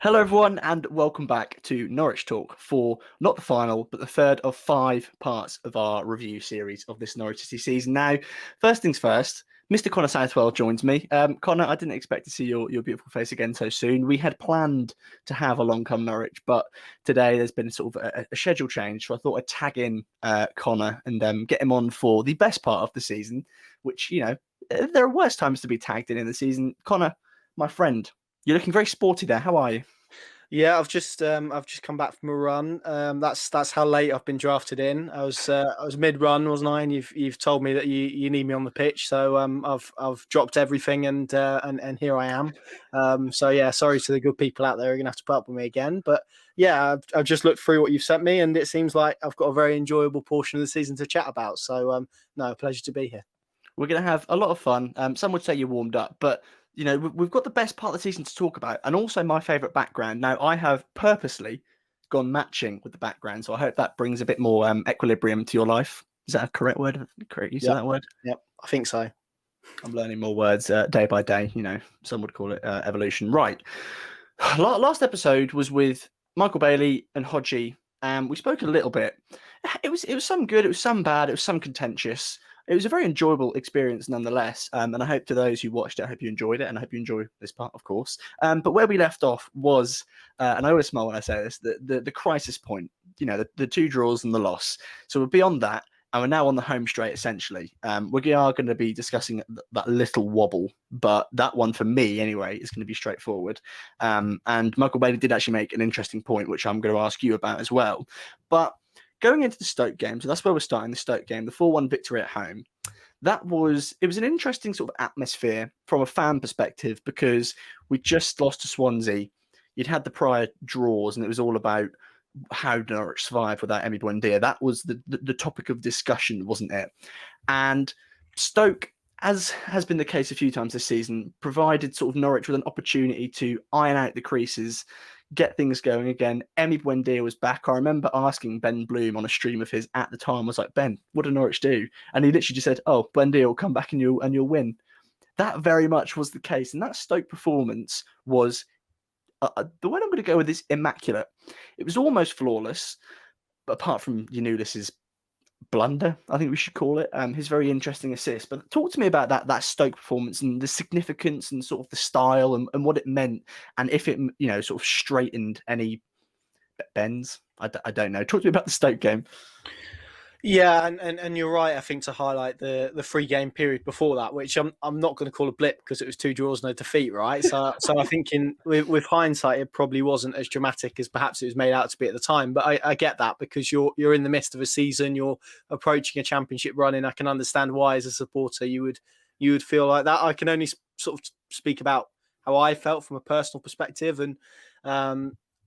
Hello, everyone, and welcome back to Norwich Talk for not the final, but the third of 5 parts of our review series of this Norwich City season. Now, first things first, Mr. Connor Southwell joins me. Connor, I didn't expect to see your beautiful face again so soon. We had planned to have AlongComeNorwich, but today there's been sort of a schedule change, so I thought I'd tag in Connor and get him on for the best part of the season, which, there are worse times to be tagged in the season. Connor, my friend, you're looking very sporty there. How are you? Yeah, I've just come back from a run. That's how late I've been drafted in. I was mid run, wasn't I? And you've told me that you need me on the pitch, so I've dropped everything and here I am. So yeah, sorry to the good people out there who are gonna have to put up with me again. But yeah, I've just looked through what you've sent me, and it seems like I've got a very enjoyable portion of the season to chat about. So no, pleasure to be here. We're going to have a lot of fun. Some would say you warmed up, but we've got the best part of the season to talk about, and also my favourite background. Now, I have purposely gone matching with the background, so I hope that brings a bit more equilibrium to your life. Is that a correct word? Correct use of that word? Yep, I think so. I'm learning more words day by day. Some would call it evolution. Right. Last episode was with Michael Bailey and Hodgie, and we spoke a little bit. It was some good, it was some bad, it was some contentious. It was a very enjoyable experience nonetheless, and I hope to those who watched it, I hope you enjoyed it, and I hope you enjoy this part, of course. But where we left off was, and I always smile when I say this, the crisis point, the 2 draws and the loss. So we're beyond that, and we're now on the home straight, essentially. We are going to be discussing that little wobble, but that one, for me anyway, is going to be straightforward. And Michael Bailey did actually make an interesting point, which I'm going to ask you about as well. But going into the Stoke game, so that's where we're starting, the Stoke game, the 4-1 victory at home. It was an interesting sort of atmosphere from a fan perspective, because we just lost to Swansea. You'd had the prior draws, and it was all about how Norwich survived without Emi Buendia. That was the topic of discussion, wasn't it? And Stoke, as has been the case a few times this season, provided sort of Norwich with an opportunity to iron out the creases, get things going again. Emi Buendia was back. I remember asking Ben Bloom on a stream of his at the time, I was like, Ben, what did Norwich do? And he literally just said, oh, Buendia will come back and you'll win. That very much was the case. And that Stoke performance was, the way I'm going to go with is immaculate. It was almost flawless, but apart from Yanulis's blunder, I think we should call it, his very interesting assist. But talk to me about that Stoke performance and the significance and sort of the style and what it meant, and if it sort of straightened any bends. I don't know. Talk to me about the Stoke game. Yeah, and you're right. I think to highlight the 3-game period before that, which I'm not going to call a blip because it was 2 draws, no defeat, right? So I think with hindsight, it probably wasn't as dramatic as perhaps it was made out to be at the time. But I get that, because you're in the midst of a season, you're approaching a championship run, and I can understand why, as a supporter, you would feel like that. I can only sort of speak about how I felt from a personal perspective, and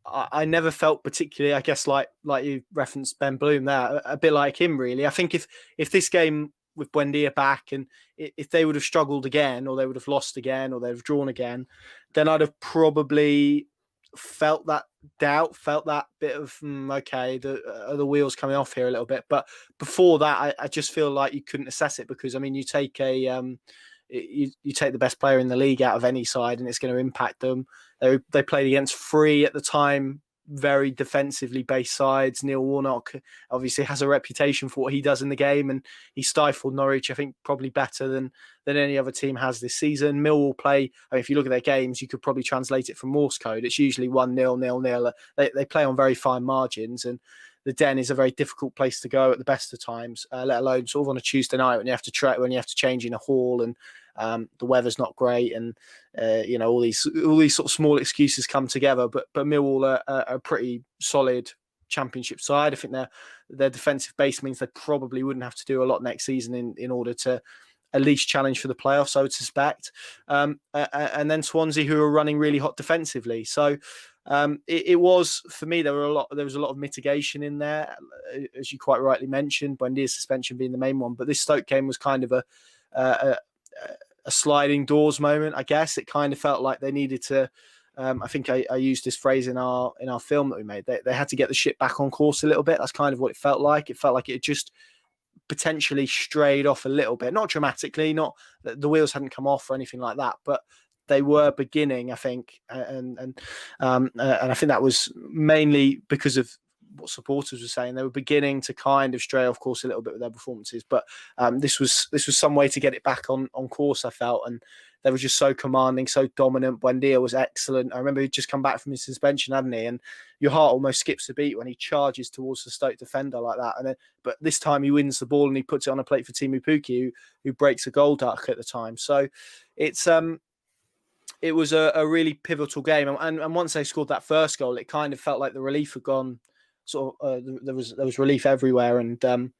I never felt particularly, I guess, like you referenced Ben Bloom there, a bit like him, really. I think if this game with Buendia back, and if they would have struggled again, or they would have lost again, or they'd have drawn again, then I'd have probably felt that doubt, felt that bit of, okay, the wheels coming off here a little bit. But before that, I just feel like you couldn't assess it, because, I mean, you take you take the best player in the league out of any side, and it's going to impact them. They played against 3 at the time, very defensively based sides. Neil Warnock obviously has a reputation for what he does in the game, and he stifled Norwich, I think, probably better than any other team has this season. Millwall play, I mean, if you look at their games, you could probably translate it from Morse code. It's usually 1-0, 0-0. They play on very fine margins, and the Den is a very difficult place to go at the best of times, let alone sort of on a Tuesday night when you have to change in a hall, and the weather's not great, and all these sort of small excuses come together. But Millwall are a pretty solid championship side. I think their defensive base means they probably wouldn't have to do a lot next season in order to at least challenge for the playoffs, I would suspect. And then Swansea, who are running really hot defensively. So it was, for me, there was a lot of mitigation in there, as you quite rightly mentioned, Buendia's suspension being the main one. But this Stoke game was kind of a sliding doors moment, I guess. It kind of felt like they needed to. I think I used this phrase in our film that we made. They had to get the ship back on course a little bit. That's kind of what it felt like. It felt like it just potentially strayed off a little bit, not dramatically, not the wheels hadn't come off or anything like that, but they were beginning, I think, and I think that was mainly because of what supporters were saying. They were beginning to kind of stray off course a little bit with their performances, but this was some way to get it back on course, I felt, and they were just so commanding, so dominant. Buendia was excellent. I remember he'd just come back from his suspension, hadn't he? And your heart almost skips a beat when he charges towards the Stoke defender like that. And then, but this time he wins the ball and he puts it on a plate for Timu Puki, who breaks a goal duck at the time. So it was a really pivotal game. And once they scored that first goal, it kind of felt like the relief had gone. There was relief everywhere, and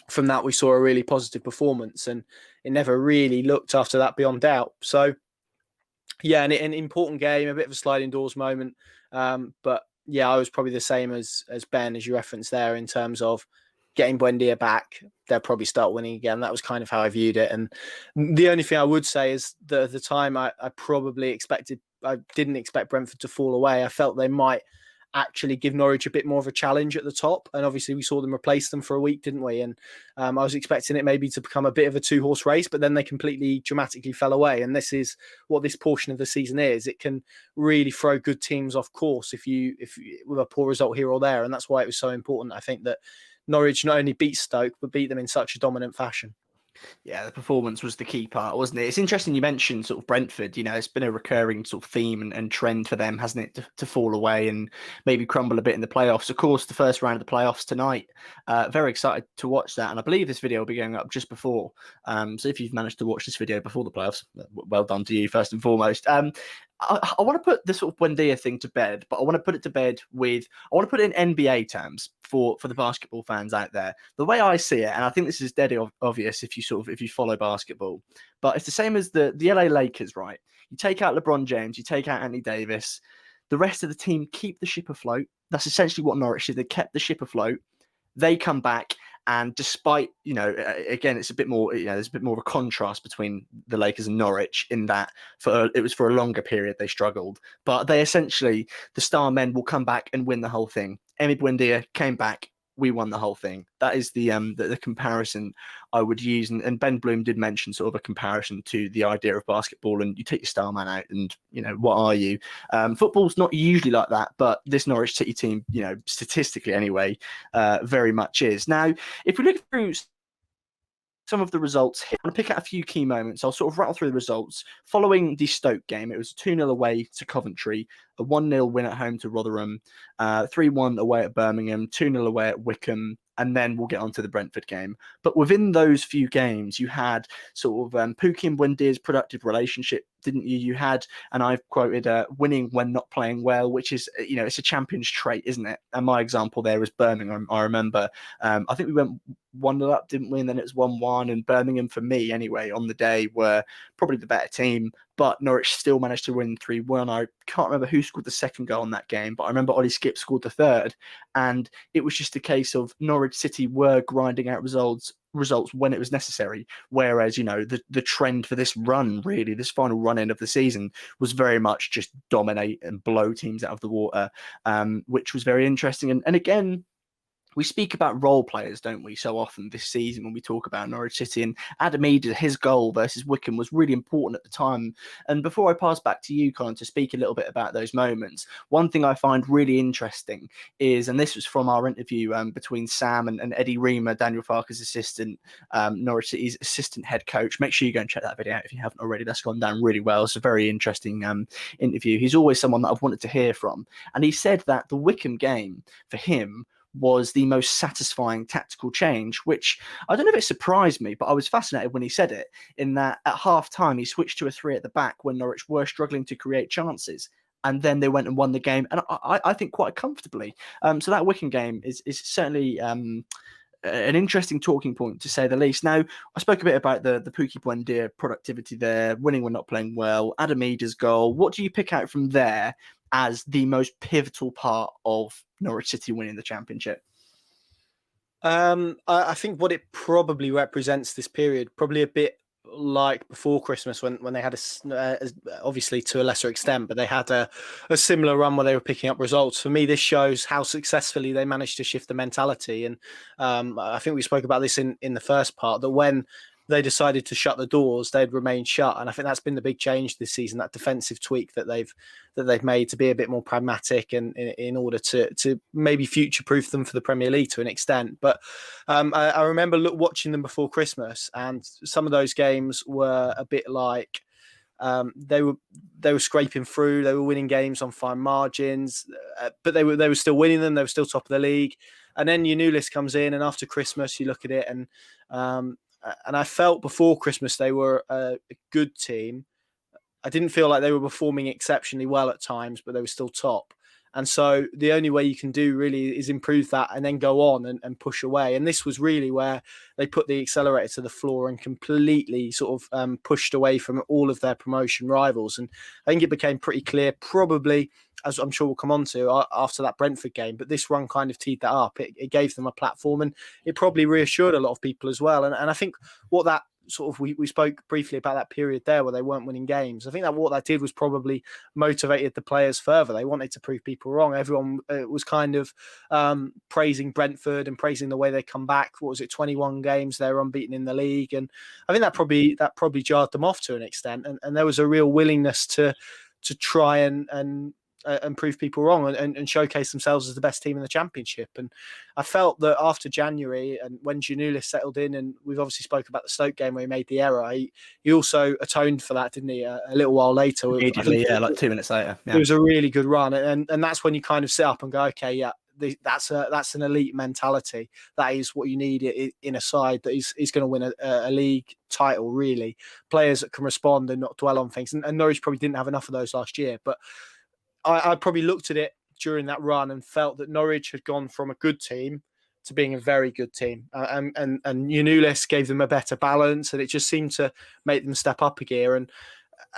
from that we saw a really positive performance, and it never really looked after that beyond doubt. So yeah, and an important game, a bit of a sliding doors moment, but yeah, I was probably the same as Ben, as you referenced there, in terms of getting Buendia back. They'll probably start winning again. That was kind of how I viewed it. And the only thing I would say is that at the time I didn't expect Brentford to fall away. I felt they might actually give Norwich a bit more of a challenge at the top. And obviously we saw them replace them for a week, didn't we? And I was expecting it maybe to become a bit of a 2-horse race, but then they completely dramatically fell away. And this is what this portion of the season is. It can really throw good teams off course if you with a poor result here or there. And that's why it was so important, I think, that Norwich not only beat Stoke, but beat them in such a dominant fashion. Yeah, the performance was the key part, wasn't it? It's interesting you mentioned sort of Brentford. It's been a recurring sort of theme and trend for them, hasn't it, to fall away and maybe crumble a bit in the playoffs. Of course, the first round of the playoffs tonight. Very excited to watch that. And I believe this video will be going up just before. So if you've managed to watch this video before the playoffs, well done to you, first and foremost. I want to put the sort of Buendia thing to bed, but I want to put it to bed I want to put it in NBA terms for the basketball fans out there. The way I see it, and I think this is dead obvious if you follow basketball, but it's the same as the LA Lakers, right? You take out LeBron James, you take out Anthony Davis, the rest of the team keep the ship afloat. That's essentially what Norwich did. They kept the ship afloat. They come back. And despite, again, it's a bit more, there's a bit more of a contrast between the Lakers and Norwich in that it was for a longer period they struggled. But they essentially, the star men will come back and win the whole thing. Emi Buendia came back. We won the whole thing. That is the comparison I would use. And Ben Bloom did mention sort of a comparison to the idea of basketball, and you take your star man out and, what are you? Football's not usually like that, but this Norwich City team, statistically anyway, very much is. Now, if we look through some of the results here, I'm going to pick out a few key moments. I'll sort of rattle through the results. Following the Stoke game, it was 2-0 away to Coventry, a 1-0 win at home to Rotherham, 3-1 away at Birmingham, 2-0 away at Wickham, and then we'll get on to the Brentford game. But within those few games, you had sort of Puki and Buendia's productive relationship, didn't you? You had, and I've quoted, winning when not playing well, which is, it's a champion's trait, isn't it? And my example there is Birmingham. I remember, I think we went 1-0 up, didn't we? And then it was 1-1. And Birmingham, for me anyway, on the day were probably the better team. But Norwich still managed to win 3-1. I can't remember who scored the second goal in that game, but I remember Ollie Skip scored the third. And it was just a case of Norwich City were grinding out results when it was necessary. Whereas, the trend for this run, really, this final run in of the season was very much just dominate and blow teams out of the water, which was very interesting. And again, we speak about role players, don't we, so often this season when we talk about Norwich City, and Adam Eder, his goal versus Wickham was really important at the time. And before I pass back to you, Colin, to speak a little bit about those moments, one thing I find really interesting is, and this was from our interview between Sam and Eddie Reamer, Daniel Farker's assistant, Norwich City's assistant head coach. Make sure you go and check that video out if you haven't already. That's gone down really well. It's a very interesting interview. He's always someone that I've wanted to hear from. And he said that the Wickham game, for him, was the most satisfying tactical change, which I don't know if it surprised me, but I was fascinated when he said it, in that at half time he switched to a 3 at the back when Norwich were struggling to create chances. And then they went and won the game, and I think quite comfortably. So that Wickham game is certainly an interesting talking point, to say the least. Now, I spoke a bit about the Puki Buendia productivity there, winning when not playing well, Adam Eder's goal. What do you pick out from there as the most pivotal part of Norwich City winning the championship? I think what it probably represents this period, probably a bit like before Christmas when they had obviously to a lesser extent, but they had a similar run where they were picking up results. For me, this shows how successfully they managed to shift the mentality. And I think we spoke about this in the first part, that when they decided to shut the doors, they'd remain shut. And I think that's been the big change this season, that defensive tweak that they've made to be a bit more pragmatic and in order to maybe future-proof them for the Premier League to an extent. But I remember watching them before Christmas, and some of those games were a bit like they were scraping through. They were winning games on fine margins, but they were still winning them. They were still top of the league. And then your new list comes in, and after Christmas, you look at it, and I felt before Christmas they were a good team. I didn't feel like they were performing exceptionally well at times, but they were still top. And so the only way you can do really is improve that and then go on and push away. And this was really where they put the accelerator to the floor and completely sort of pushed away from all of their promotion rivals. And I think it became pretty clear, probably, as I'm sure we'll come on to after that Brentford game, but this run kind of teed that up. It gave them a platform, and it probably reassured a lot of people as well. And I think what that sort of, we spoke briefly about that period there where they weren't winning games. I think that what that did was probably motivated the players further. They wanted to prove people wrong. Everyone was kind of praising Brentford and praising the way they come back. What was it, 21 games they were unbeaten in the league, and I think that probably jarred them off to an extent. And there was a real willingness to try and prove people wrong and showcase themselves as the best team in the Championship. And I felt that after January, and when Giannoulis settled in, and we've obviously spoke about the Stoke game where he made the error, he also atoned for that, didn't he? A little while later. Immediately, like 2 minutes later. Yeah. It was a really good run. And that's when you kind of sit up and go, okay, yeah, that's an elite mentality. That is what you need in a side that is going to win a league title, really. Players that can respond and not dwell on things. And Norwich probably didn't have enough of those last year, but I probably looked at it during that run and felt that Norwich had gone from a good team to being a very good team. And Giannoulis gave them a better balance, and it just seemed to make them step up a gear. And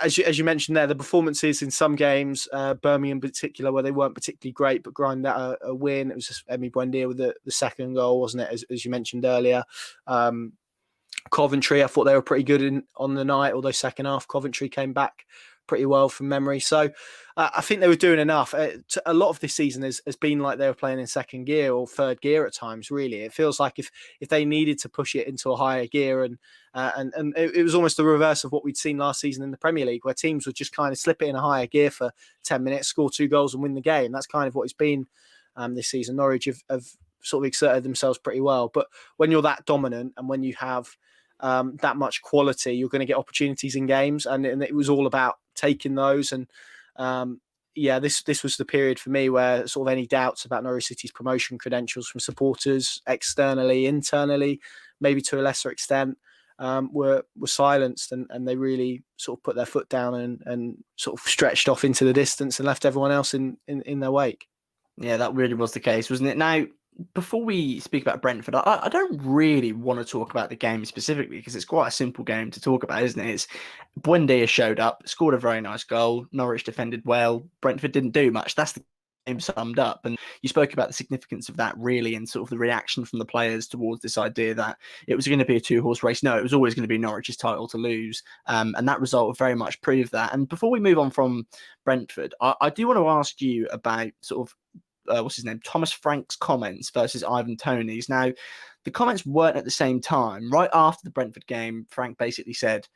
as you mentioned there, the performances in some games, Birmingham in particular, where they weren't particularly great, but grind out a win. It was just Emi Buendia with the second goal, wasn't it, as you mentioned earlier. Coventry, I thought they were pretty good on the night, although second half Coventry came back pretty well from memory. So I think they were doing enough. A lot of this season has been like they were playing in second gear or third gear at times, really. It feels like if they needed to push it into a higher gear, and it was almost the reverse of what we'd seen last season in the Premier League, where teams would just kind of slip it in a higher gear for 10 minutes, score 2 goals and win the game. That's kind of what it's been this season. Norwich have sort of exerted themselves pretty well. But when you're that dominant and when you have that much quality, you're going to get opportunities in games, and it was all about taking those. And this was the period for me where sort of any doubts about Norwich City's promotion credentials from supporters, externally, internally, maybe to a lesser extent, were silenced, and they really sort of put their foot down and sort of stretched off into the distance and left everyone else in their wake. Yeah, that really was the case, wasn't it? Now, before we speak about Brentford, I don't really want to talk about the game specifically because it's quite a simple game to talk about, isn't it? It's Buendia showed up, scored a very nice goal. Norwich defended well. Brentford didn't do much. That's the game summed up. And you spoke about the significance of that, really, and sort of the reaction from the players towards this idea that it was going to be a 2-horse race. No, it was always going to be Norwich's title to lose. And that result very much proved that. And before we move on from Brentford, I do want to ask you about sort of what's his name? Thomas Frank's comments versus Ivan Toney's. Now, the comments weren't at the same time. Right after the Brentford game, Frank basically said,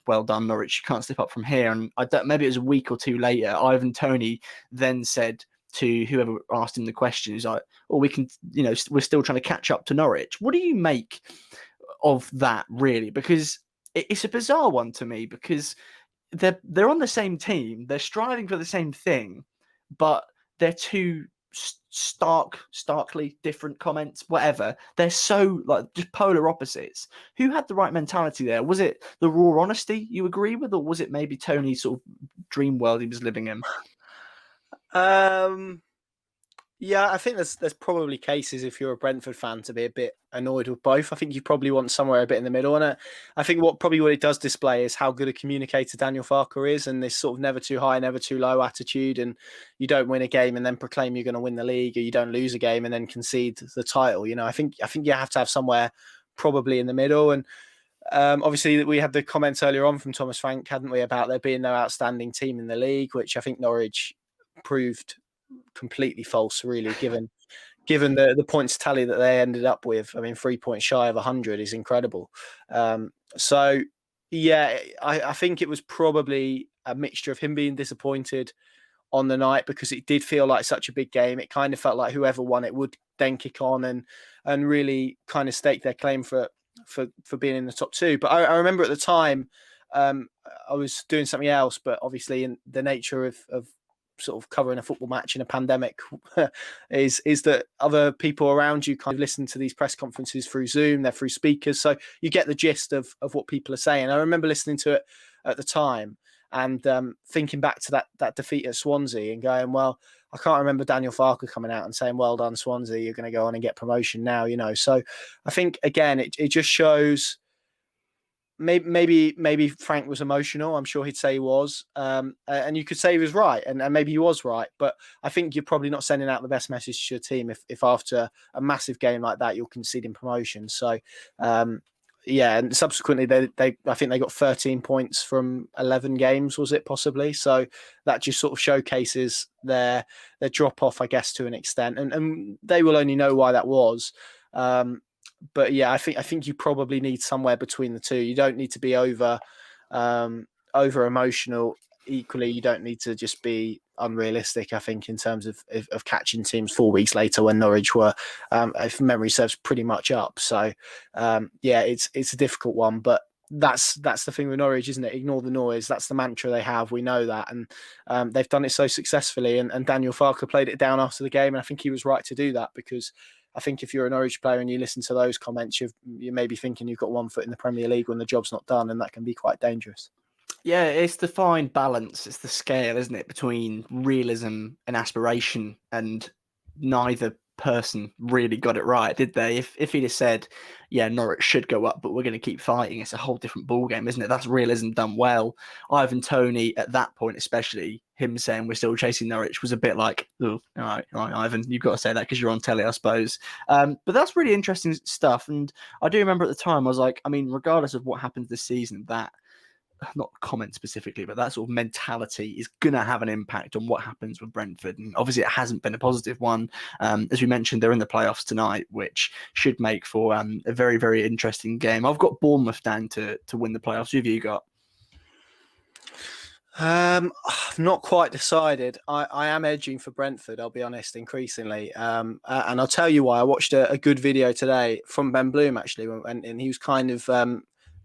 "Well done, Norwich. You can't slip up from here." And maybe it was a week or two later, Ivan Toney then said to whoever asked him the question, he's like, "Oh, we can, we're still trying to catch up to Norwich." What do you make of that, really? Because it's a bizarre one to me, because they're on the same team, they're striving for the same thing, but they're two starkly different comments, whatever. They're so just polar opposites. Who had the right mentality there? Was it the raw honesty you agree with, or was it maybe Tony's sort of dream world he was living in? Yeah, I think there's probably cases, if you're a Brentford fan, to be a bit annoyed with both. I think you probably want somewhere a bit in the middle. And I think what it does display is how good a communicator Daniel Farke is, and this sort of never too high, never too low attitude. And you don't win a game and then proclaim you're going to win the league, or you don't lose a game and then concede the title. I think you have to have somewhere probably in the middle. And obviously we had the comments earlier on from Thomas Frank, hadn't we, about there being no outstanding team in the league, which I think Norwich proved completely false, really, given the points tally that they ended up with. I mean, 3 points shy of 100 is incredible. So, yeah, I think it was probably a mixture of him being disappointed on the night because it did feel like such a big game. It kind of felt like whoever won it would then kick on and really kind of stake their claim for being in the top two. But I remember at the time I was doing something else, but obviously in the nature of sort of covering a football match in a pandemic is that other people around you kind of listen to these press conferences through Zoom, they're through speakers, so you get the gist of what people are saying. I remember listening to it at the time and thinking back to that defeat at Swansea and going, well, I can't remember Daniel Farke coming out and saying, well done, Swansea, you're going to go on and get promotion now, So I think, again, it just shows maybe Frank was emotional. I'm sure he'd say he was. And you could say he was right, and maybe he was right. But I think you're probably not sending out the best message to your team if after a massive game like that, you're conceding promotion. So, yeah, and subsequently they I think they got 13 points from 11 games, was it possibly? So that just sort of showcases their drop off, I guess, to an extent, and they will only know why that was. But yeah, I think you probably need somewhere between the two. You don't need to be over emotional. Equally, you don't need to just be unrealistic, I think, in terms of catching teams 4 weeks later when Norwich were, if memory serves, pretty much up. So, yeah, it's a difficult one, but that's the thing with Norwich, isn't it? Ignore the noise. That's the mantra they have. We know that, and they've done it so successfully. And Daniel Farke played it down after the game, and I think he was right to do that, because I think if you're a Norwich player and you listen to those comments, you may be thinking you've got one foot in the Premier League when the job's not done, and that can be quite dangerous. Yeah, it's the fine balance. It's the scale, isn't it, between realism and aspiration, and neither person really got it right, did they? If he'd have said, yeah, Norwich should go up, but we're going to keep fighting, it's a whole different ballgame, isn't it? That's realism done well. Ivan Toney, at that point especially, him saying we're still chasing Norwich was a bit like, oh, all right, Ivan, you've got to say that because you're on telly, I suppose. But that's really interesting stuff. And I do remember at the time, I was like, I mean, regardless of what happens this season, that, not comment specifically, but that sort of mentality is going to have an impact on what happens with Brentford. And obviously it hasn't been a positive one. As we mentioned, they're in the playoffs tonight, which should make for a very, very interesting game. I've got Bournemouth down to win the playoffs. Who have you got? I've not quite decided. I am edging for Brentford, I'll be honest, increasingly. And I'll tell you why. I watched a good video today from Ben Bloom, actually, and he was kind of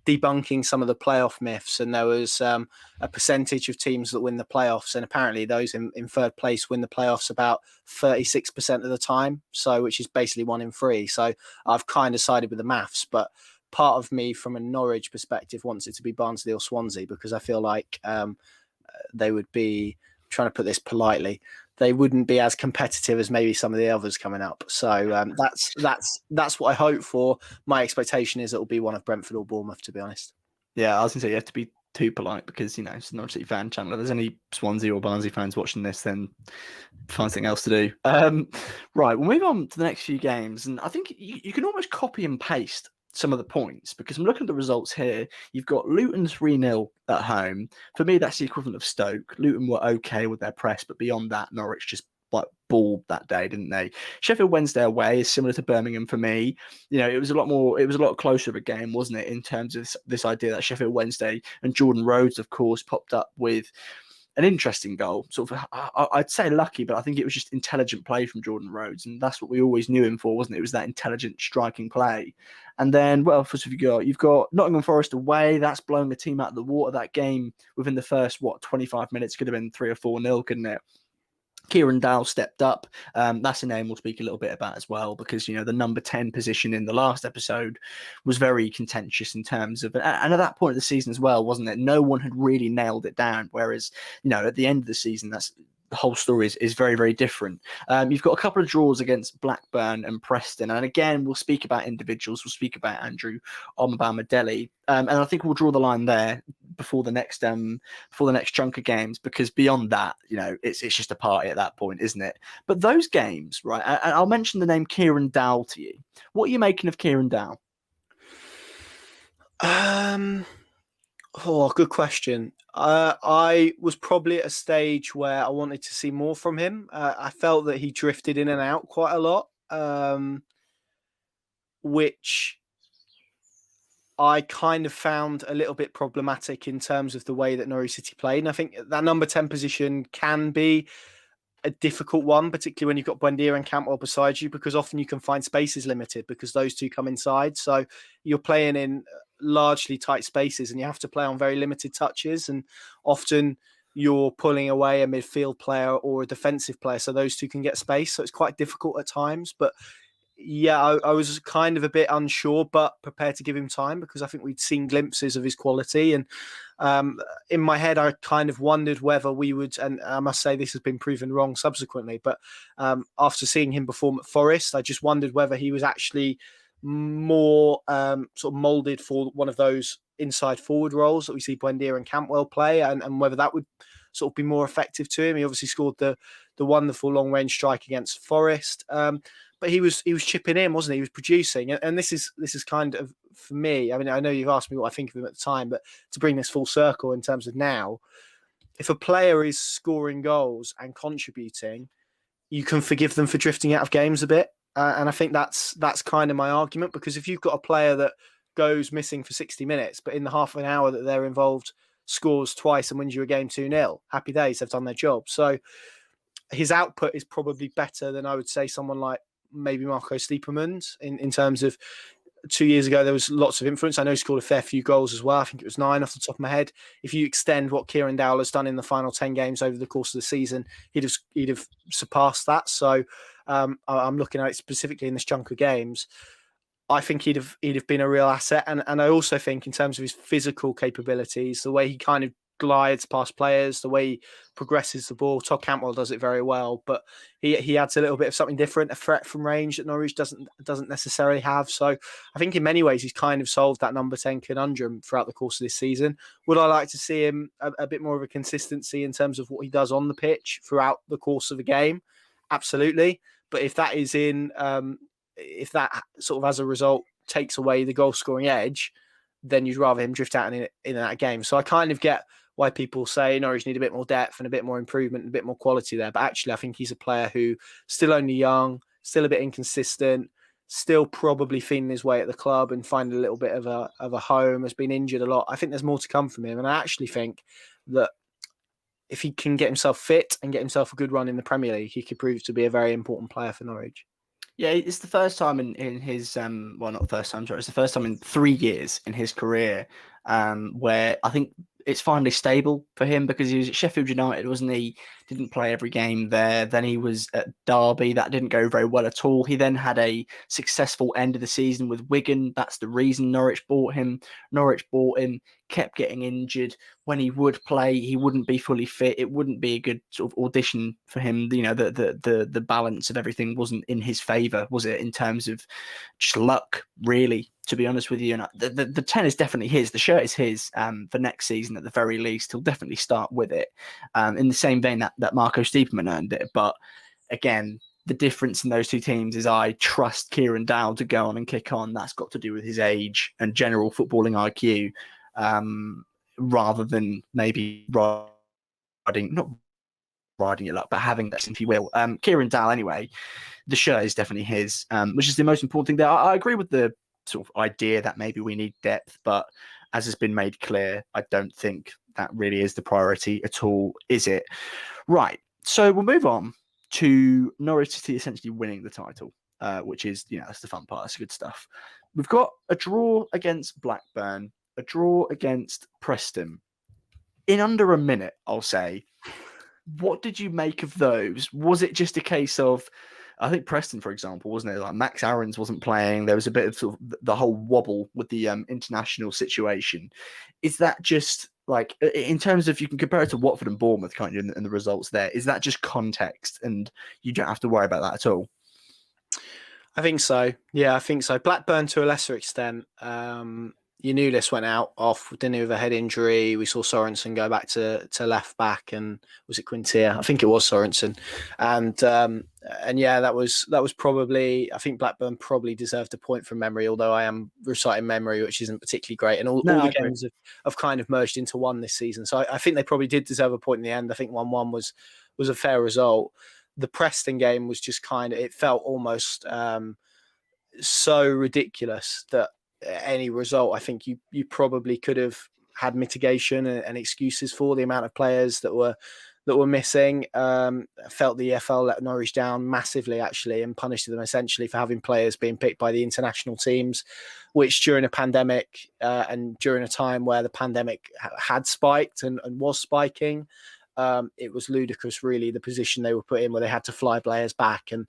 debunking some of the playoff myths, and there was a percentage of teams that win the playoffs, and apparently those in third place win the playoffs about 36% of the time, so which is basically 1 in 3. So I've kind of sided with the maths, but part of me from a Norwich perspective wants it to be Barnsley or Swansea, because I feel like they would be, trying to put this politely, they wouldn't be as competitive as maybe some of the others coming up. So that's what I hope for. My expectation is it will be one of Brentford or Bournemouth, to be honest. Yeah, I was going to say you have to be too polite because, it's a Norwich City fan channel. If there's any Swansea or Barnsley fans watching this, then find something else to do. Right, we'll move on to the next few games. And I think you can almost copy and paste some of the points, because I'm looking at the results here. You've got Luton 3-0 at home. For me, that's the equivalent of Stoke. Luton were okay with their press, but beyond that, Norwich just balled that day, didn't they? Sheffield Wednesday away is similar to Birmingham for me. It was a lot closer of a game, wasn't it, in terms of this idea that Sheffield Wednesday and Jordan Rhodes, of course, popped up with an interesting goal. Sort of, I'd say lucky, but I think it was just intelligent play from Jordan Rhodes, and that's what we always knew him for, wasn't it? It was that intelligent striking play. And then, what else have you got? You've got Nottingham Forest away. That's blowing the team out of the water. That game within the first 25 minutes could have been 3 or 4-0, couldn't it? Kieran Dao stepped up. That's a name we'll speak a little bit about as well, because, the number 10 position in the last episode was very contentious in terms of, and at that point of the season as well, wasn't it? No one had really nailed it down. Whereas, at the end of the season, the whole story is very, very different. You've got a couple of draws against Blackburn and Preston. And again, we'll speak about individuals. We'll speak about Andrew Omobamidele. And I think we'll draw the line there before the next chunk of games, because beyond that, it's just a party at that point, isn't it? But those games, right? And I'll mention the name Kieran Dowell to you. What are you making of Kieran Dowell? Oh, good question. I was probably at a stage where I wanted to see more from him. I felt that he drifted in and out quite a lot. which I kind of found a little bit problematic in terms of the way that Norwich City played. And I think that number 10 position can be a difficult one, particularly when you've got Buendia and Cantwell beside you, because often you can find spaces limited because those two come inside. So you're playing in largely tight spaces and you have to play on very limited touches. And often you're pulling away a midfield player or a defensive player. So those two can get space. So it's quite difficult at times. But yeah, I was kind of a bit unsure, but prepared to give him time because I think we'd seen glimpses of his quality. And in my head, I kind of wondered whether we would, and I must say this has been proven wrong subsequently, but after seeing him perform at Forest, I just wondered whether he was actually more sort of moulded for one of those inside forward roles that we see Buendia and Cantwell play, and whether that would sort of be more effective to him. He obviously scored the wonderful long range strike against Forest. But he was chipping in, wasn't he? He was producing, and this is kind of for me. I mean, I know you've asked me what I think of him at the time, but to bring this full circle in terms of now, if a player is scoring goals and contributing, you can forgive them for drifting out of games a bit, and I think that's kind of my argument, because if you've got a player that goes missing for 60 minutes, but in the half an hour that they're involved scores twice and wins you a game 2-0, happy days, they've done their job. So his output is probably better than I would say someone like maybe Marco Stiepermund in terms of 2 years ago, there was lots of influence. I know he scored a fair few goals as well. I think it was 9 off the top of my head. If you extend what Kieran Dowell has done in the final 10 games over the course of the season, he'd have surpassed that. So I'm looking at it specifically in this chunk of games. I think he'd have been a real asset. And I also think in terms of his physical capabilities, the way he kind of glides past players, the way he progresses the ball. Todd Cantwell does it very well, but he adds a little bit of something different, a threat from range that Norwich doesn't necessarily have. So I think in many ways he's kind of solved that number 10 conundrum throughout the course of this season. Would I like to see him a bit more of a consistency in terms of what he does on the pitch throughout the course of a game? Absolutely. But if that is if that sort of as a result takes away the goal scoring edge, then you'd rather him drift out in that game. So I kind of get why people say Norwich need a bit more depth and a bit more improvement and a bit more quality there. But actually, I think he's a player who still only young, still a bit inconsistent, still probably feeling his way at the club and finding a little bit of a home, has been injured a lot. I think there's more to come from him. And I actually think that if he can get himself fit and get himself a good run in the Premier League, he could prove to be a very important player for Norwich. Yeah, it's the first time in his well, not the first time, sorry, it's the first time in 3 years in his career where I think it's finally stable for him, because he was at Sheffield United, wasn't he? Didn't play every game there. Then he was at Derby. That didn't go very well at all. He then had a successful end of the season with Wigan. That's the reason Norwich bought him. Norwich bought him, kept getting injured. When he would play, he wouldn't be fully fit. It wouldn't be a good sort of audition for him. You know, the balance of everything wasn't in his favour, was it? In terms of just luck, really, to be honest with you. And the 10 is definitely his. The shirt is his for next season at the very least. He'll definitely start with it. In the same vein that Marco Stiepermann earned it. But again, the difference in those two teams is I trust Kieran Dao to go on and kick on. That's got to do with his age and general footballing IQ, rather than maybe not riding your luck, but having that, if you will. Kieran Dao, anyway, the shirt is definitely his, which is the most important thing there. I agree with the sort of idea that maybe we need depth, but as has been made clear, I don't think that really is the priority at all, is it? Right. So we'll move on to Norwich City essentially winning the title, which is, that's the fun part. That's good stuff. We've got a draw against Blackburn, a draw against Preston. In under a minute, I'll say. What did you make of those? Was it just a case of, I think Preston, for example, wasn't it? Like Max Aarons wasn't playing. There was a bit of sort of the whole wobble with the international situation. Is that just like, in terms of, you can compare it to Watford and Bournemouth, can't you, and the results there? Is that just context and you don't have to worry about that at all? I think so. Yeah, I think so. Blackburn to a lesser extent. Yanulis went out off, didn't he, with a head injury. We saw Sorensen go back to left back, and was it Quintia? I think it was Sorensen, and yeah, that was probably. I think Blackburn probably deserved a point from memory, although I am reciting memory, which isn't particularly great. And all the games have kind of merged into one this season, so I think they probably did deserve a point in the end. I think 1-1 was a fair result. the Preston game was just it felt almost so ridiculous that any result, I think you probably could have had mitigation and excuses for the amount of players that were missing. Felt the EFL let Norwich down massively, actually, and punished them essentially for having players being picked by the international teams, which during a pandemic and during a time where the pandemic had spiked and was spiking, it was ludicrous, really, the position they were put in, where they had to fly players back and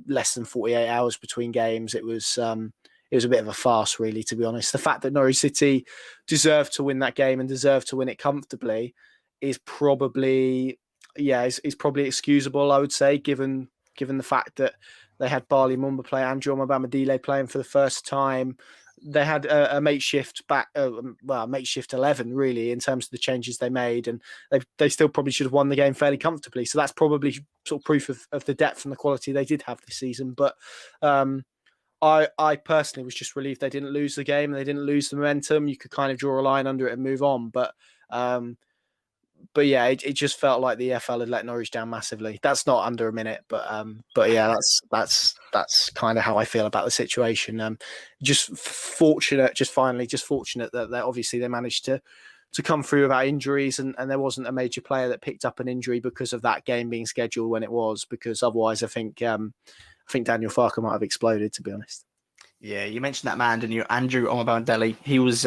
less than 48 hours between games. It was a bit of a farce, really, to be honest. The fact that Norwich City deserved to win that game and deserved to win it comfortably is probably probably excusable, I would say, given the fact that they had Barley Mumba play, Andrew Omobamidele playing for the first time. They had a makeshift makeshift 11, really, in terms of the changes they made, and they still probably should have won the game fairly comfortably. So that's probably sort of proof of the depth and the quality they did have this season. But I personally was just relieved they didn't lose the game and they didn't lose the momentum. You could kind of draw a line under it and move on. But yeah, it just felt like the EFL had let Norwich down massively. That's not under a minute, but yeah, that's kind of how I feel about the situation. Just fortunate that obviously they managed to come through without injuries, and there wasn't a major player that picked up an injury because of that game being scheduled when it was. Because otherwise, I think Daniel Farke might have exploded, to be honest. Yeah, you mentioned that man, didn't you? Andrew Omobandeli. He was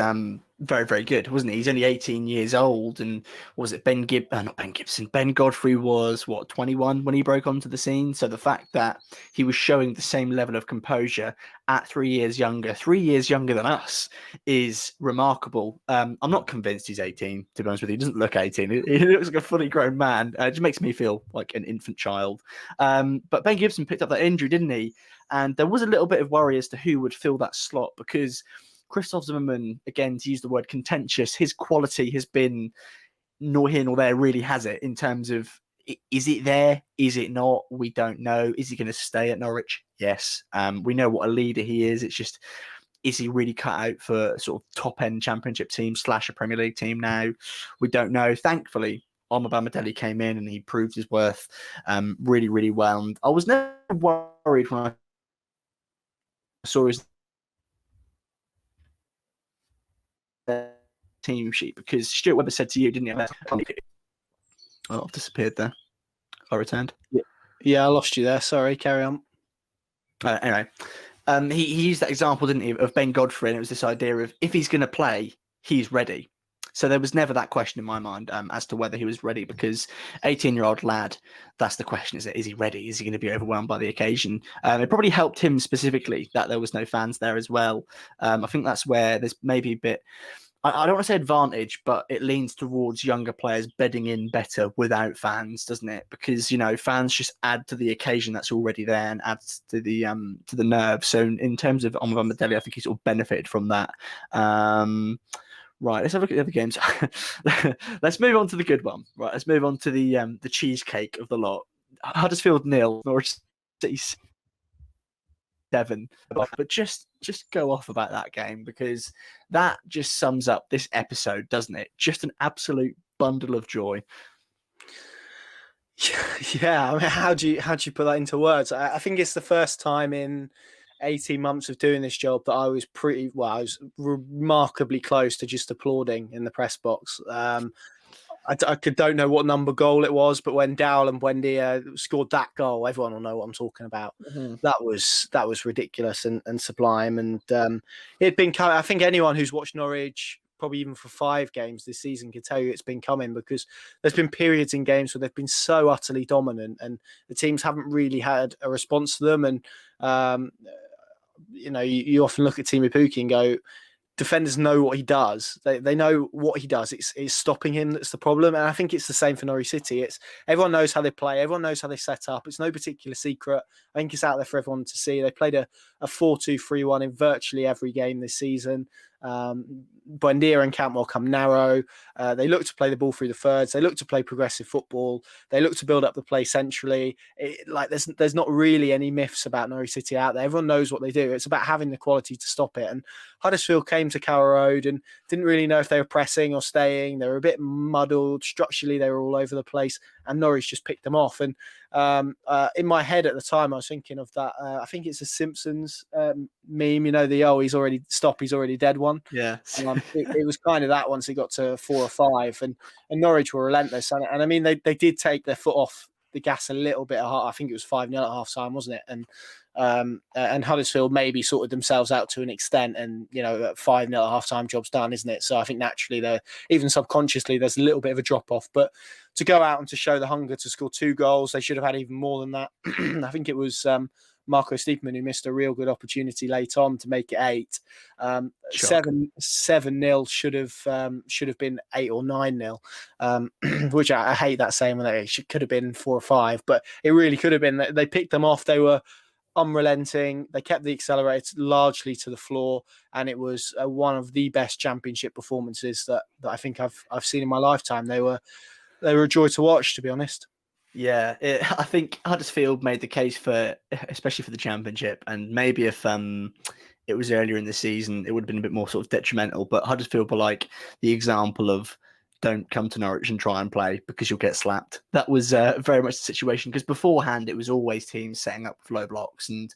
very, very good, wasn't he? He's only 18 years old. And was it not Ben Gibson? Ben Godfrey was, 21 when he broke onto the scene? So the fact that he was showing the same level of composure at 3 years younger than us, is remarkable. I'm not convinced he's 18, to be honest with you. He doesn't look 18. He looks like a fully grown man. It just makes me feel like an infant child. But Ben Gibson picked up that injury, didn't he? And there was a little bit of worry as to who would fill that slot, because Christoph Zimmermann, again, to use the word contentious, his quality has been nor here nor there, really, has it, in terms of, is it there? Is it not? We don't know. Is he going to stay at Norwich? Yes. We know what a leader he is. It's just, is he really cut out for sort of top-end championship team / a Premier League team now? We don't know. Thankfully, Omobamidele came in and he proved his worth really, really well. And I was never worried when I saw his team sheet, because Stuart Webber said to you, didn't he? Oh, I've disappeared there. I returned. Yeah, I lost you there. Sorry, carry on. Anyway, he used that example, didn't he, of Ben Godfrey, and it was this idea of, if he's going to play, he's ready. So there was never that question in my mind as to whether he was ready, because 18-year-old lad, that's the question, is he ready? Is he going to be overwhelmed by the occasion? It probably helped him specifically that there was no fans there as well. I think that's where there's maybe a bit, I don't want to say advantage, but it leans towards younger players bedding in better without fans, doesn't it? Because, fans just add to the occasion that's already there and adds to the nerve. So in terms of Omobamidele, I think he sort of benefited from that. Right, let's have a look at the other games. Let's move on to the good one. Right, let's move on to the cheesecake of the lot. Huddersfield 0, Norwich City 7. But just go off about that game, because that just sums up this episode, doesn't it? Just an absolute bundle of joy. Yeah, I mean, how do you put that into words? I think it's the first time in 18 months of doing this job that I was remarkably close to just applauding in the press box. I don't know what number goal it was, but when Dowell and Buendia scored that goal, everyone will know what I'm talking about. Mm-hmm. That was ridiculous and sublime. And it'd been, I think anyone who's watched Norwich, probably even for 5 games this season, can tell you it's been coming, because there's been periods in games where they've been so utterly dominant and the teams haven't really had a response to them. And you often look at Timu Pukki and go, defenders know what he does. They know what he does. It's stopping him that's the problem. And I think it's the same for Norwich City. It's everyone knows how they play. Everyone knows how they set up. It's no particular secret. I think it's out there for everyone to see. They played a 4-2-3-1 in virtually every game this season. Buendia and Cantwell come narrow. They look to play the ball through the thirds. They look to play progressive football. They look to build up the play centrally. There's not really any myths about Norwich City out there. Everyone knows what they do. It's about having the quality to stop it. And Huddersfield came to Carrow Road and didn't really know if they were pressing or staying. They were a bit muddled. Structurally, they were all over the place. and Norwich just picked them off. And in my head at the time, I was thinking of that. I think it's a Simpsons meme, he's already dead one. Yeah. It was kind of that once it got to 4 or 5, and Norwich were relentless. And I mean, they did take their foot off the gas a little bit. I think it was 5-0 at half time, wasn't it? And Huddersfield maybe sorted themselves out to an extent, and at 5-0 at half time, job's done, isn't it? So I think naturally, even subconsciously, there's a little bit of a drop off. But to go out and to show the hunger to score 2 goals, they should have had even more than that. I think it was Marco Stiepermann who missed a real good opportunity late on to make it 8. 7-0 should have been 8 or 9-0, which I hate that saying when it could have been 4 or 5, but it really could have been. They picked them off. They were unrelenting. They kept the accelerator largely to the floor, and it was one of the best championship performances that I think I've seen in my lifetime. They were a joy to watch, to be honest. Yeah, I think Huddersfield made the case especially for the championship, and maybe if it was earlier in the season, it would have been a bit more sort of detrimental. But Huddersfield were like the example of don't come to Norwich and try and play because you'll get slapped. That was very much the situation, because beforehand it was always teams setting up with low blocks, and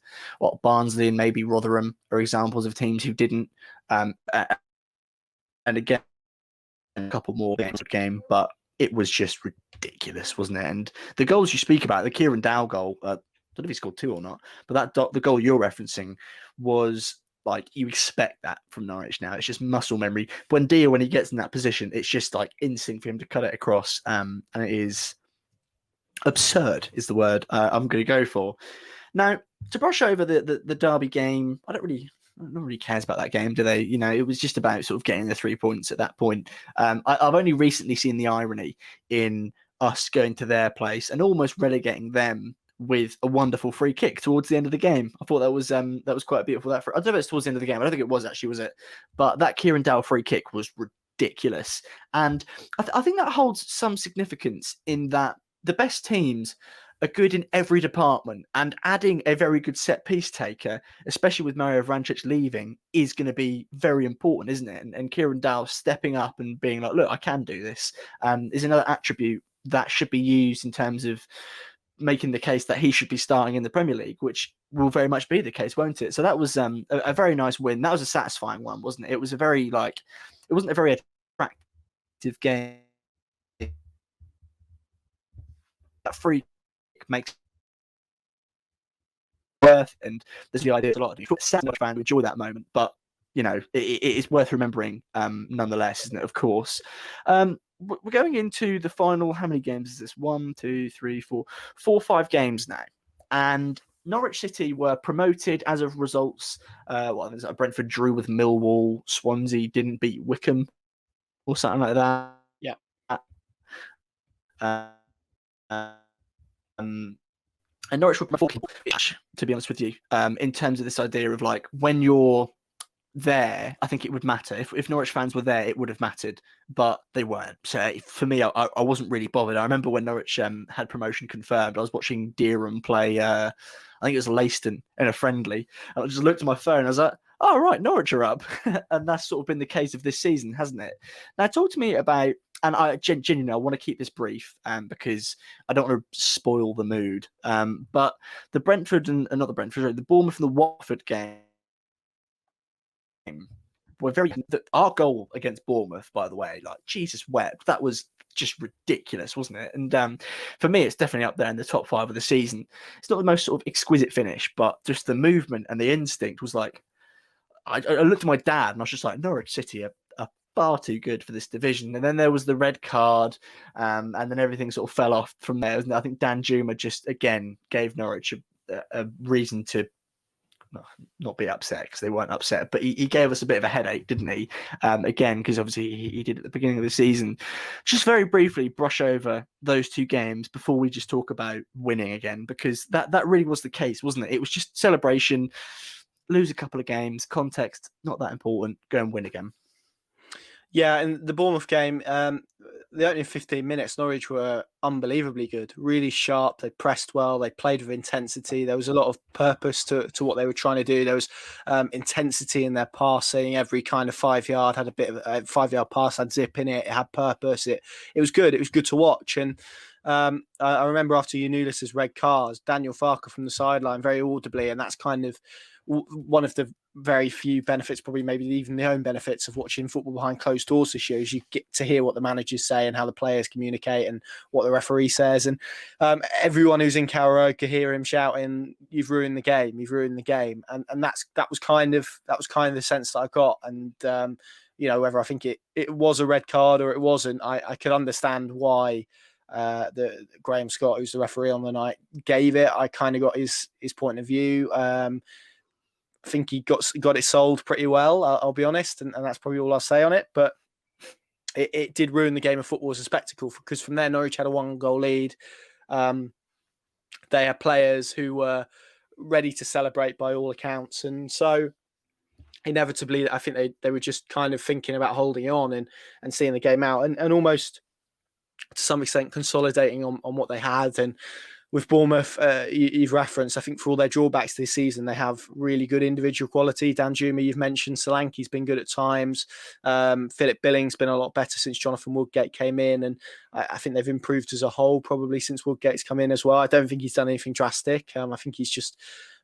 Barnsley and maybe Rotherham are examples of teams who didn't. And again, a couple more games of game, but it was just ridiculous, wasn't it? And the goals you speak about, the Kieran Dao goal, I don't know if he scored 2 or not, but the goal you're referencing was like, you expect that from Norwich now. It's just muscle memory. Buendia, when he gets in that position, it's just like instinct for him to cut it across. And it is absurd is the word I'm going to go for. Now, to brush over the Derby game, nobody cares about that game, do they? It was just about sort of getting the 3 points at that point. I've only recently seen the irony in us going to their place and almost relegating them with a wonderful free kick towards the end of the game. I thought that was quite beautiful. I don't know if it's towards the end of the game. I don't think it was actually, was it? But that Kieran Dao free kick was ridiculous. And I think that holds some significance in that the best teams are good in every department, and adding a very good set piece taker, especially with Mario Vrancic leaving, is going to be very important, isn't it? And Kieran Dao stepping up and being like, look, I can do this, is another attribute that should be used in terms of making the case that he should be starting in the Premier League, which will very much be the case, won't it? So that was a very nice win. That was a satisfying one, wasn't it? It was it wasn't a very attractive game. That free makes worth, and there's the idea a lot of people so much fan to enjoy that moment, but it is worth remembering nonetheless, isn't it? Of course. We're going into the final. How many games is this? 1, 2, 3, 4, 5 games now, and Norwich City were promoted as of results. Brentford drew with Millwall, Swansea didn't beat Wickham or something like that. Yeah. And Norwich were to be honest with you, in terms of this idea of like, when you're there, I think it would matter. If Norwich fans were there, it would have mattered, but they weren't. So for me, I wasn't really bothered. I remember when Norwich had promotion confirmed, I was watching Deerham play, I think it was Leiston in a friendly, and I just looked at my phone and I was like, oh, right, Norwich are up. And that's sort of been the case of this season, hasn't it? Now, talk to me about, and I genuinely, I want to keep this brief because I don't want to spoil the mood. But the Brentford not the Brentford, the Bournemouth and the Watford game were our goal against Bournemouth, by the way, like Jesus wept. That was just ridiculous, wasn't it? And for me, it's definitely up there in the top 5 of the season. It's not the most sort of exquisite finish, but just the movement and the instinct was like, I looked at my dad and I was just like, Norwich City are far too good for this division. And then there was the red card, and then everything sort of fell off from there. I think Dan Juma just again gave Norwich a reason to not be upset, because they weren't upset, but he gave us a bit of a headache, didn't he? Again, because obviously he did at the beginning of the season. Just very briefly brush over those 2 games before we just talk about winning again, because that really was the case, wasn't it? It was just celebration, lose a couple of games, context, not that important, go and win again. Yeah, and the Bournemouth game, the opening 15 minutes, Norwich were unbelievably good, really sharp. They pressed well, they played with intensity. There was a lot of purpose to what they were trying to do. There was intensity in their passing. Every kind of 5-yard had a bit of a 5-yard pass, had zip in it. It had purpose. It was good. It was good to watch. And I remember after Unulis's red card, Daniel Farker from the sideline very audibly, and that's kind of one of the very few benefits, probably maybe even the own benefits of watching football behind closed doors this year, is you get to hear what the managers say and how the players communicate and what the referee says. And everyone who's in Carrow Road could hear him shouting, "You've ruined the game! You've ruined the game!" And that was kind of the sense that I got. And whether I think it was a red card or it wasn't, I could understand why the Graham Scott, who's the referee on the night, gave it. I kind of got his point of view. I think he got it sold pretty well, I'll be honest, and that's probably all I'll say on it. But it did ruin the game of football as a spectacle, because from there Norwich had a 1-goal lead. They had players who were ready to celebrate by all accounts, and so inevitably I think they were just kind of thinking about holding on and seeing the game out, and almost to some extent consolidating on what they had. And with Bournemouth, you've referenced, I think for all their drawbacks this season, they have really good individual quality. Dan Juma, you've mentioned. Solanke's been good at times. Philip Billing's been a lot better since Jonathan Woodgate came in. And I think they've improved as a whole probably since Woodgate's come in as well. I don't think he's done anything drastic. I think he's just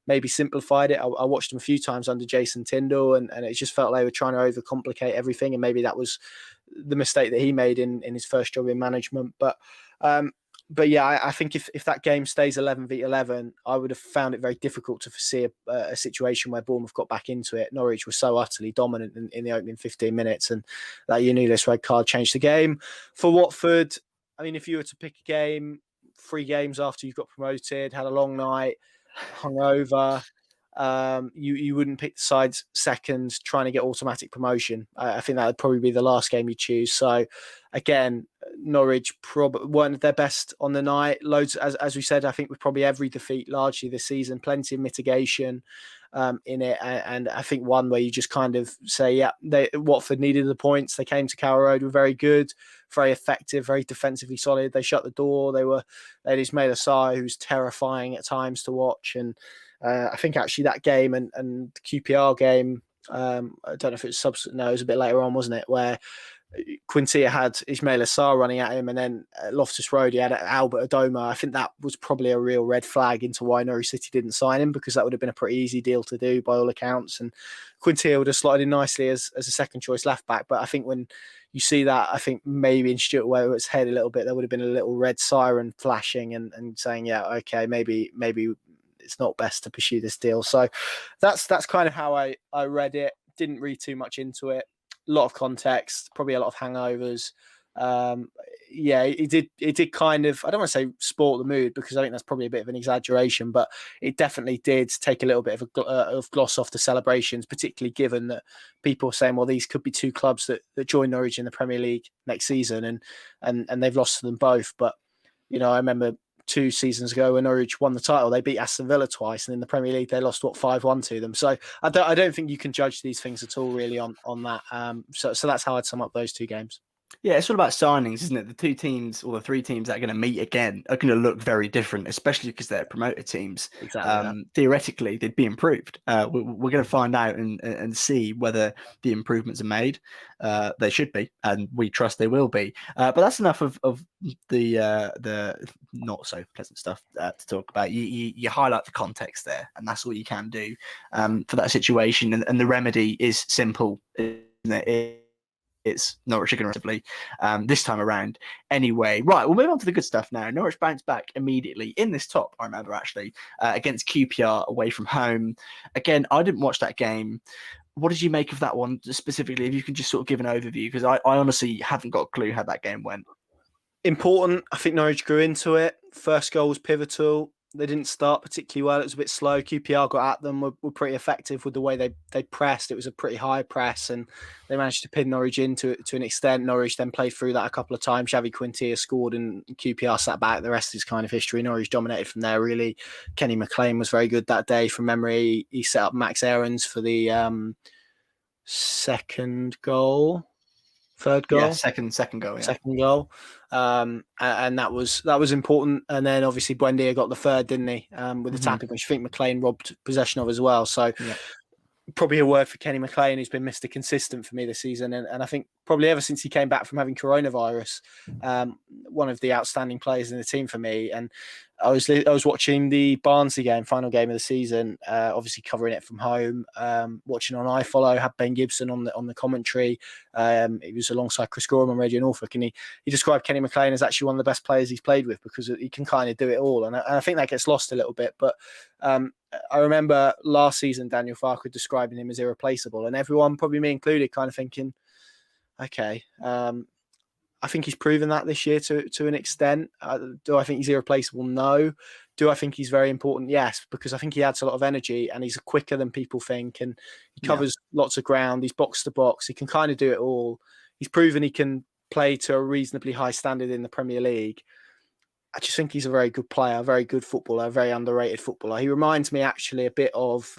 maybe simplified it. I watched him a few times under Jason Tyndall, and it just felt like they were trying to overcomplicate everything. And maybe that was the mistake that he made in his first job in management. But yeah, I think if that game stays 11v11, I would have found it very difficult to foresee a situation where Bournemouth got back into it. Norwich was so utterly dominant in the opening 15 minutes, and that Unulis red card changed the game. For Watford, I mean, if you were to pick a game, 3 games after you've got promoted, had a long night, hungover, you wouldn't pick the sides second trying to get automatic promotion. I think that would probably be the last game you choose. So again, Norwich probably weren't their best on the night. Loads, as we said, I think with probably every defeat largely this season, plenty of mitigation in it. And I think one where you just kind of say, yeah, Watford needed the points. They came to Carrow Road, were very good, very effective, very defensively solid. They shut the door. They had Ismail Assar, who's terrifying at times to watch. And I think actually that game and the QPR game, I don't know if it was it was a bit later on, wasn't it? Where Quintilla had Ismail Assar running at him, and then Loftus Road, he had Albert Adoma. I think that was probably a real red flag into why Norwich City didn't sign him, because that would have been a pretty easy deal to do by all accounts. And Quintilla would have slotted in nicely as a second choice left back. But I think when you see that, I think maybe in Stuart Waywood's head a little bit, there would have been a little red siren flashing and saying, yeah, okay, maybe it's not best to pursue this deal. So that's kind of how I read it. Didn't read too much into it. A lot of context, probably a lot of hangovers. It did kind of, I don't want to say sport the mood, because I think that's probably a bit of an exaggeration, but it definitely did take a little bit of gloss off the celebrations, particularly given that people are saying, well, these could be 2 clubs that join Norwich in the Premier League next season, and they've lost to them both. But I remember 2 seasons ago when Norwich won the title, they beat Aston Villa twice, and in the Premier League they lost 5-1 to them. So I don't think you can judge these things at all really on that. So that's how I'd sum up those 2 games. Yeah, it's all about signings, isn't it? The 2 teams or the 3 teams that are going to meet again are going to look very different, especially because they're promoted teams. Exactly. Theoretically, they'd be improved. We're going to find out and see whether the improvements are made. They should be, and we trust they will be. But that's enough of the not so pleasant stuff to talk about. You highlight the context there, and that's all you can do for that situation. And the remedy is simple, isn't it? It's Norwich aggressively this time around. Anyway, right, we'll move on to the good stuff now. Norwich bounced back immediately in this top, I remember actually, against QPR away from home. Again, I didn't watch that game. What did you make of that one specifically? If you can just sort of give an overview, because I honestly haven't got a clue how that game went. Important. I think Norwich grew into it. First goal was pivotal. They didn't start particularly well. It was a bit slow. QPR got at them, were pretty effective with the way they pressed. It was a pretty high press, and they managed to pin Norwich in to an extent. Norwich then played through that a couple of times. Xavi Quintilla scored, and QPR sat back. The rest is kind of history. Norwich dominated from there, really. Kenny McLean was very good that day from memory. He set up Max Aarons for the second goal. Third goal, yeah, second goal, yeah. Second goal, and that was important. And then obviously Buendia got the third, didn't he? With the tapping, which I think McLean robbed possession of as well. So probably a word for Kenny McLean, who's been Mr. Consistent for me this season. And I think probably ever since he came back from having coronavirus, one of the outstanding players in the team for me. And I was watching the Barnsley game, final game of the season, obviously covering it from home, watching on iFollow, had Ben Gibson on the commentary. He was alongside Chris Gorham on Radio Norfolk, and he described Kenny McLean as actually one of the best players he's played with because he can kind of do it all. And I think that gets lost a little bit. But I remember last season, Daniel Farke describing him as irreplaceable, and everyone, probably me included, kind of thinking, okay, I think he's proven that this year to an extent. Do I think he's irreplaceable? No. Do I think he's very important? Yes, because I think he adds a lot of energy and he's quicker than people think, and he covers lots of ground. He's box to box. He can kind of do it all. He's proven he can play to a reasonably high standard in the Premier League. I just think he's a very good player, a very good footballer, a very underrated footballer. He reminds me actually a bit of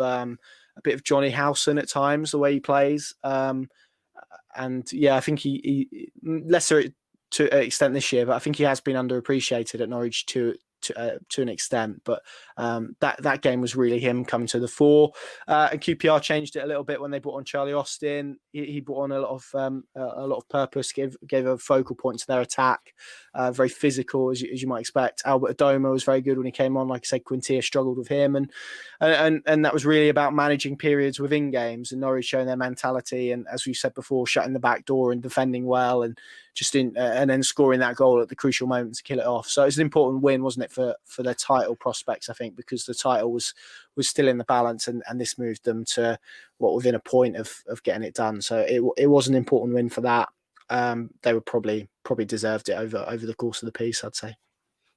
Johnny Howson at times, the way he plays. And yeah, I think he lesser to an extent this year, but I think he has been underappreciated at Norwich to an extent. But that game was really him coming to the fore. And QPR changed it a little bit when they brought on Charlie Austin. He brought on a lot of purpose, gave a focal point to their attack. Very physical, as you might expect. Albert Adoma was very good when he came on. Like I said, Quintia struggled with him, and that was really about managing periods within games and Norwich showing their mentality. And as we said before, shutting the back door and defending well, and and then scoring that goal at the crucial moment to kill it off. So it's an important win, wasn't it, for their title prospects? I think because the title was still in the balance, and this moved them to within a point of getting it done. So it was an important win for that. They were probably deserved it over the course of the piece, I'd say.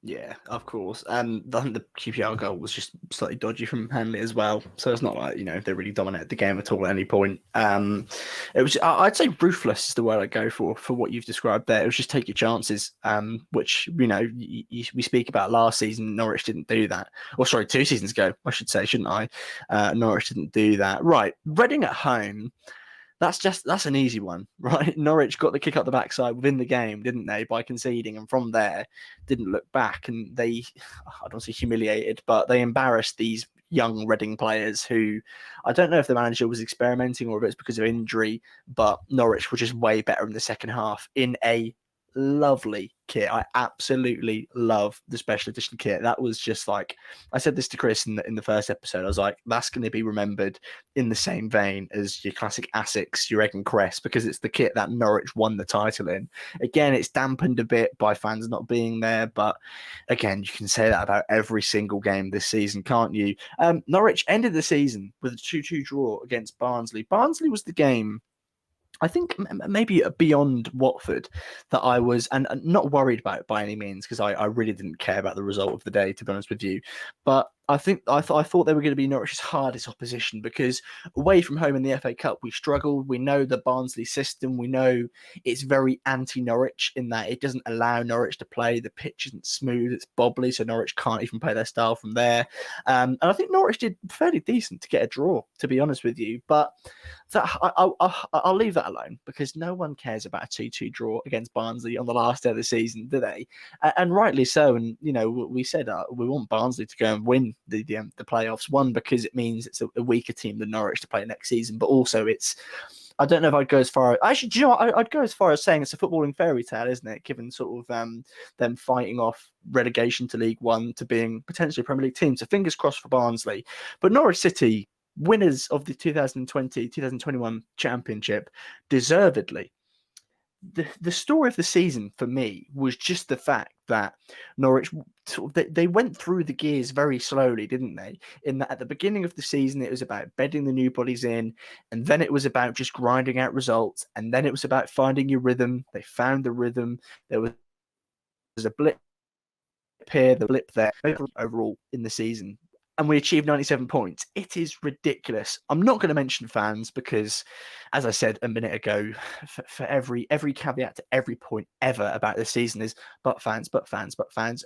Yeah, of course. And I think the QPR goal was just slightly dodgy from Hanley as well. So it's not like, they really dominated the game at all at any point. It was, I'd say ruthless is the word I'd go for what you've described there. It was just take your chances, which, we speak about last season. Norwich didn't do that. Or sorry, 2 seasons ago, I should say, shouldn't I? Norwich didn't do that. Right. Reading at home. That's an easy one, right? Norwich got the kick up the backside within the game, didn't they, by conceding, and from there didn't look back, and they, I don't say humiliated, but they embarrassed these young Reading players who, I don't know if the manager was experimenting or if it's because of injury, but Norwich were just way better in the second half in a lovely kit. I absolutely love the special edition kit. That was just like, I said this to Chris in the first episode. I was like, that's going to be remembered in the same vein as your classic Asics, your Egg and Crest, because it's the kit that Norwich won the title in. Again, it's dampened a bit by fans not being there, but again, you can say that about every single game this season, can't you? Norwich ended the season with a 2-2 draw against Barnsley. Barnsley was the game, I think, maybe beyond Watford, that I was, and not worried about it by any means, because I really didn't care about the result of the day, to be honest with you. But I thought they were going to be Norwich's hardest opposition, because away from home in the FA Cup, we struggled. We know the Barnsley system. We know it's very anti-Norwich in that it doesn't allow Norwich to play. The pitch isn't smooth. It's bobbly, so Norwich can't even play their style from there. And I think Norwich did fairly decent to get a draw, to be honest with you. But I'll leave that alone, because no one cares about a 2-2 draw against Barnsley on the last day of the season, do they? And rightly so. And, we said we want Barnsley to go and win the playoffs. One, because it means it's a weaker team than Norwich to play next season, but also I don't know if I'd go as far. Actually, do you know what? I'd go as far as saying it's a footballing fairy tale, isn't it? Given sort of them fighting off relegation to League One to being potentially a Premier League team. So fingers crossed for Barnsley. But Norwich City, winners of the 2020-2021 championship, deservedly. The story of the season for me was just the fact that Norwich, they went through the gears very slowly, didn't they? In that at the beginning of the season, it was about bedding the new bodies in, and then it was about just grinding out results, and then it was about finding your rhythm. They found the rhythm. There was a blip here, the blip there, overall in the season. And we achieved 97 points. It is ridiculous. I'm not going to mention fans because, as I said a minute ago, for every caveat to every point ever about this season is but fans.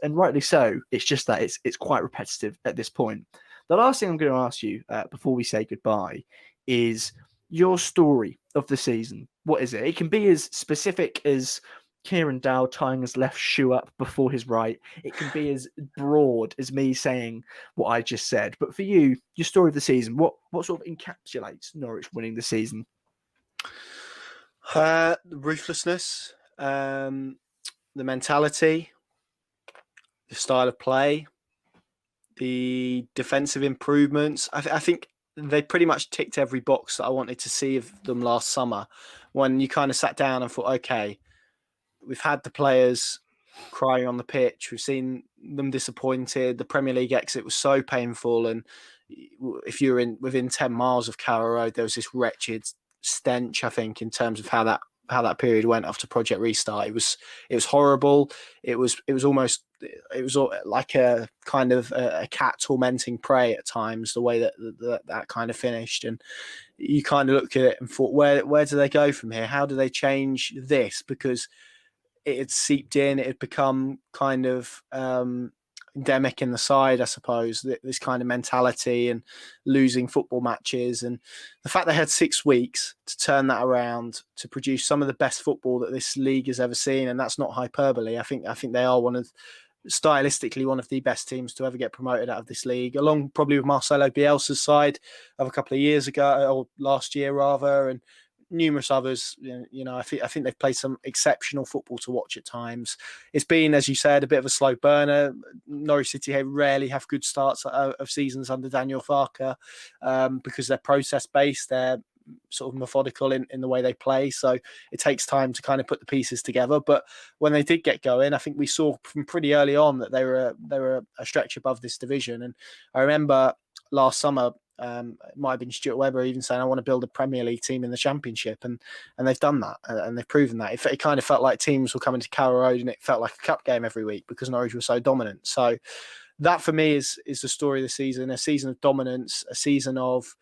And rightly so. It's just that it's quite repetitive at this point. The last thing I'm going to ask you before we say goodbye is your story of the season. What is it? It can be as specific as Kieran Dao tying his left shoe up before his right. It can be as broad as me saying what I just said. But for you, your story of the season, what sort of encapsulates Norwich winning the season? Ruthlessness, the mentality, the style of play, the defensive improvements. I think they pretty much ticked every box that I wanted to see of them last summer. When you kind of sat down and thought, okay, we've had the players crying on the pitch, we've seen them disappointed. The Premier League exit was so painful, and if you're within 10 miles of Carrow Road, there was this wretched stench. I think in terms of how that period went after Project Restart, it was horrible. It was almost like a kind of a cat tormenting prey at times. The way that kind of finished, and you kind of looked at it and thought, where do they go from here? How do they change this? Because it had seeped in, it had become kind of endemic in the side, I suppose, this kind of mentality and losing football matches. And the fact they had 6 weeks to turn that around, to produce some of the best football that this league has ever seen, and that's not hyperbole. I think they are stylistically one of the best teams to ever get promoted out of this league, along probably with Marcelo Bielsa's side of a couple of years ago, or last year rather, and numerous others. I think they've played some exceptional football to watch at times. It's been, as you said, a bit of a slow burner. Norwich City rarely have good starts of seasons under Daniel Farke because they're process based. They're sort of methodical in the way they play, so it takes time to kind of put the pieces together. But when they did get going, I think we saw from pretty early on that they were a stretch above this division. And I remember last summer, it might have been Stuart Webber even saying, I want to build a Premier League team in the Championship, and they've done that, and they've proven that. It kind of felt like teams were coming to Carrow Road and it felt like a cup game every week because Norwich was so dominant. So that for me is the story of the season, a season of dominance, a season of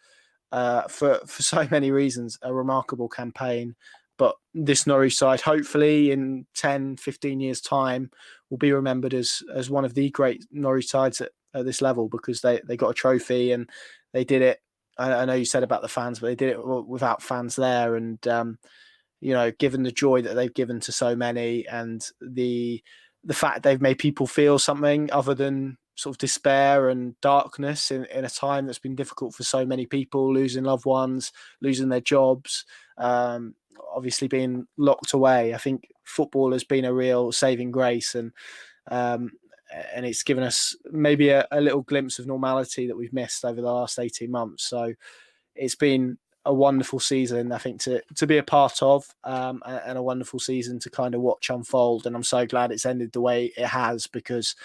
for so many reasons, a remarkable campaign. But this Norwich side, hopefully in 10, 15 years' time, will be remembered as one of the great Norwich sides at this level, because they got a trophy and they did it. I know you said about the fans, but they did it without fans there. And, given the joy that they've given to so many, and the fact they've made people feel something other than sort of despair and darkness in a time that's been difficult for so many people, losing loved ones, losing their jobs, obviously being locked away. I think football has been a real saving grace, and it's given us maybe a little glimpse of normality that we've missed over the last 18 months. So it's been a wonderful season, I think, to be a part of, and a wonderful season to kind of watch unfold. And I'm so glad it's ended the way it has, because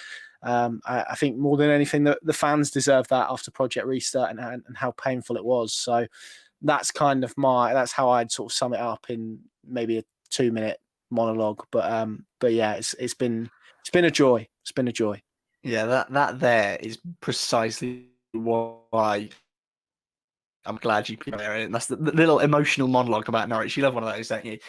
I think more than anything, the fans deserve that after Project Restart and how painful it was. So that's kind of that's how I'd sort of sum it up in maybe a 2-minute monologue. But yeah, it's been a joy. It's been a joy. Yeah, that there is precisely why I'm glad you put it there. And that's the little emotional monologue about Norwich. You love one of those, don't you?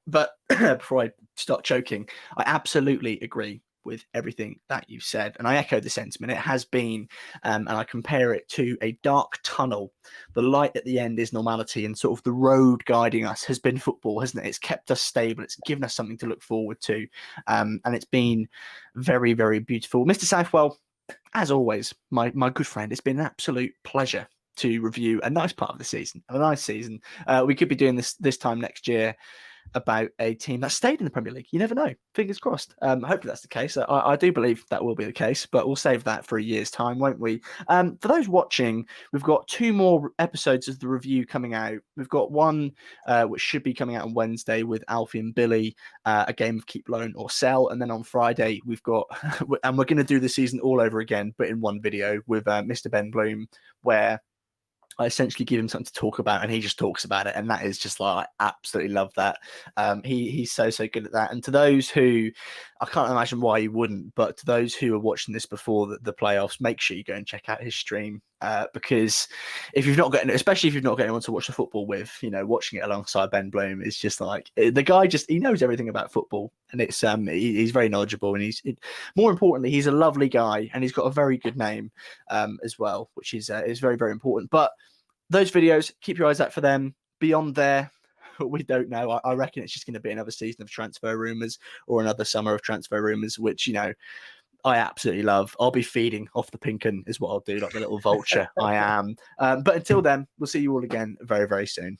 But before I start choking, I absolutely agree with everything that you said, and I echo the sentiment. It has been, and I compare it to a dark tunnel. The light at the end is normality, and sort of the road guiding us has been football, hasn't it? It's kept us stable. It's given us something to look forward to, and it's been very, very beautiful. Mr. Southwell, as always, my good friend, it's been an absolute pleasure to review a nice part of the season, a nice season. We could be doing this time next year about a team that stayed in the Premier League. You never know. Fingers crossed. Hopefully that's the case. I do believe that will be the case, but we'll save that for a year's time, won't we? For those watching, we've got 2 more episodes of the review coming out. We've got one which should be coming out on Wednesday with Alfie and Billy, a game of keep, loan or sell. And then on Friday, we've got, and we're going to do the season all over again, but in one video with Mr. Ben Bloom, where I essentially give him something to talk about and he just talks about it. And that is just like, I absolutely love that. He's so good at that. And to those who, I can't imagine why you wouldn't, but to those who are watching this before the playoffs, make sure you go and check out his stream. Because if you've not got, especially if you've not got anyone to watch the football with, watching it alongside Ben Bloom is just like, the guy he knows everything about football, and it's he's very knowledgeable, and more importantly, he's a lovely guy, and he's got a very good name as well, which is very, very important. But those videos, keep your eyes out for them. Beyond there, We don't know. I reckon it's just going to be another season of transfer rumours or another summer of transfer rumours, which, you know, I absolutely love. I'll be feeding off the pink un is what I'll do, like the little vulture I am. But until then, we'll see you all again very, very soon.